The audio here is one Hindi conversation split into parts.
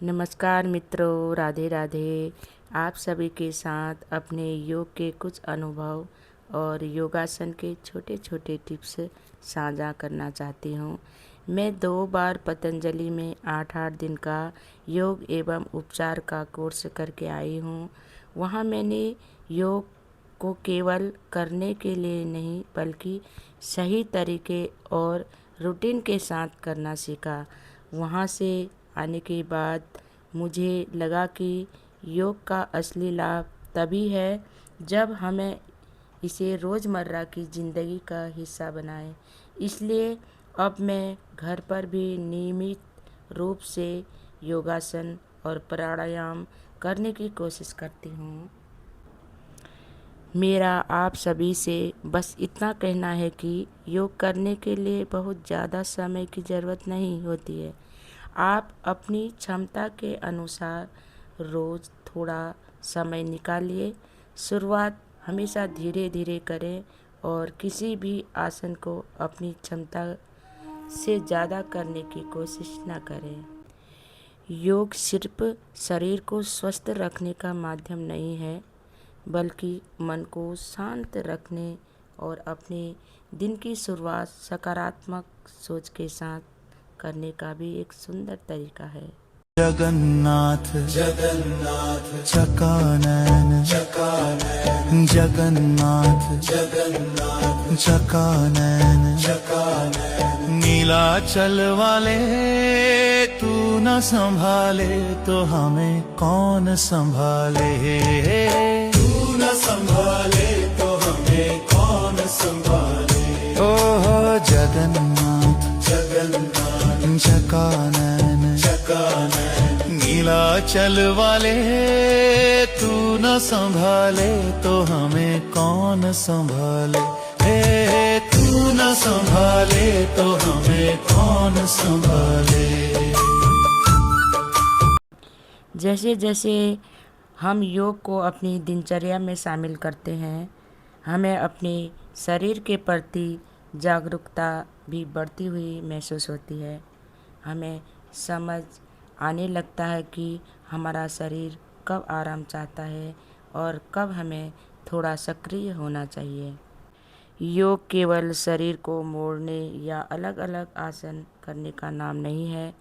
नमस्कार मित्रों, राधे राधे। आप सभी के साथ अपने योग के कुछ अनुभव और योगासन के छोटे छोटे टिप्स साझा करना चाहती हूँ। मैं 2 बार पतंजलि में 8-8 दिन का योग एवं उपचार का कोर्स करके आई हूँ। वहाँ मैंने योग को केवल करने के लिए नहीं बल्कि सही तरीके और रूटीन के साथ करना सीखा। वहाँ से आने के बाद मुझे लगा कि योग का असली लाभ तभी है जब हमें इसे रोज़मर्रा की ज़िंदगी का हिस्सा बनाएं। इसलिए अब मैं घर पर भी नियमित रूप से योगासन और प्राणायाम करने की कोशिश करती हूँ। मेरा आप सभी से बस इतना कहना है कि योग करने के लिए बहुत ज़्यादा समय की ज़रूरत नहीं होती है। आप अपनी क्षमता के अनुसार रोज़ थोड़ा समय निकालिए। शुरुआत हमेशा धीरे धीरे करें और किसी भी आसन को अपनी क्षमता से ज़्यादा करने की कोशिश न करें। योग सिर्फ शरीर को स्वस्थ रखने का माध्यम नहीं है, बल्कि मन को शांत रखने और अपने दिन की शुरुआत सकारात्मक सोच के साथ करने का भी एक सुंदर तरीका है। जगन्नाथ जगन्नाथ चकानन चकानन जगन्नाथ जगन्नाथ चकानन चकानन नीलाचल वाले तू न संभाले तो हमें कौन संभाले। तू न संभाले तो हमें कौन संभाले। ओह जगन्नाथ जगन्नाथ चकानन नीलाचल वाले तू न संभाले तो हमें कौन संभाले। हे तू न संभाले तो हमें कौन संभाले। जैसे जैसे हम योग को अपनी दिनचर्या में शामिल करते हैं, हमें अपने शरीर के प्रति जागरूकता भी बढ़ती हुई महसूस होती है। हमें समझ आने लगता है कि हमारा शरीर कब आराम चाहता है और कब हमें थोड़ा सक्रिय होना चाहिए। योग केवल शरीर को मोड़ने या अलग अलग आसन करने का नाम नहीं है।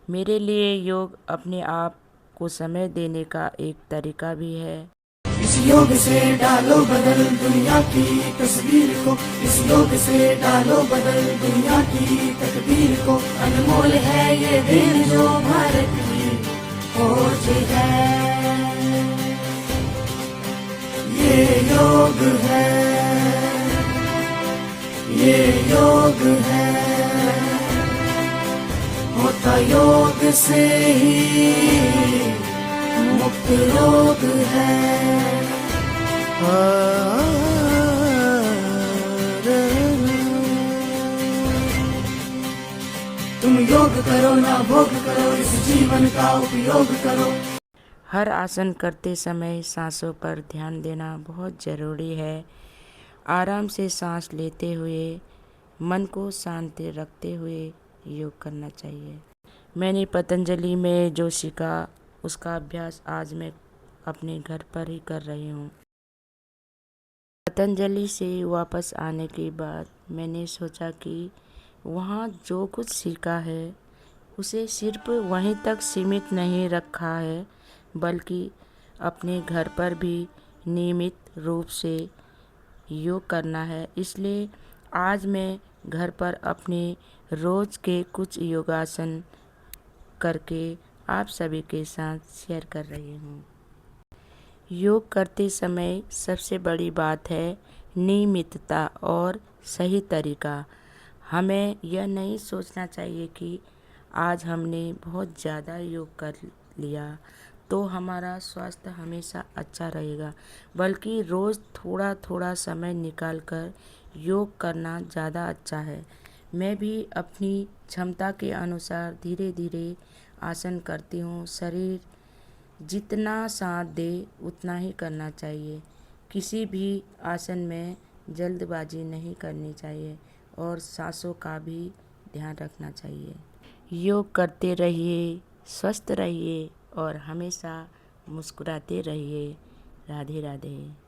मेरे लिए योग अपने आप को समय देने का एक तरीका भी है। इस योग से डालो बदल दुनिया की तस्वीर को। इस योग से डालो बदल दुनिया की तकदीर को। अनमोल है ये दिन जो भारत की खोज है। ये योग है, ये योग है। होता योग से ही मुक्त रोग है। तुम योग करो ना भोग करो, इस जीवन का उपयोग करो। हर आसन करते समय सांसों पर ध्यान देना बहुत ज़रूरी है। आराम से सांस लेते हुए मन को शांत रखते हुए योग करना चाहिए। मैंने पतंजलि में जो सीखा उसका अभ्यास आज मैं अपने घर पर ही कर रही हूँ। पतंजलि से वापस आने के बाद मैंने सोचा कि वहाँ जो कुछ सीखा है उसे सिर्फ वहीं तक सीमित नहीं रखा है, बल्कि अपने घर पर भी नियमित रूप से योग करना है। इसलिए आज मैं घर पर अपने रोज़ के कुछ योगासन करके आप सभी के साथ शेयर कर रही हूँ। योग करते समय सबसे बड़ी बात है नियमितता और सही तरीका। हमें यह नहीं सोचना चाहिए कि आज हमने बहुत ज़्यादा योग कर लिया तो हमारा स्वास्थ्य हमेशा अच्छा रहेगा, बल्कि रोज़ थोड़ा थोड़ा समय निकाल कर योग करना ज़्यादा अच्छा है। मैं भी अपनी क्षमता के अनुसार धीरे धीरे आसन करती हूँ। शरीर जितना साथ दे उतना ही करना चाहिए। किसी भी आसन में जल्दबाजी नहीं करनी चाहिए और सांसों का भी ध्यान रखना चाहिए। योग करते रहिए, स्वस्थ रहिए और हमेशा मुस्कुराते रहिए। राधे राधे।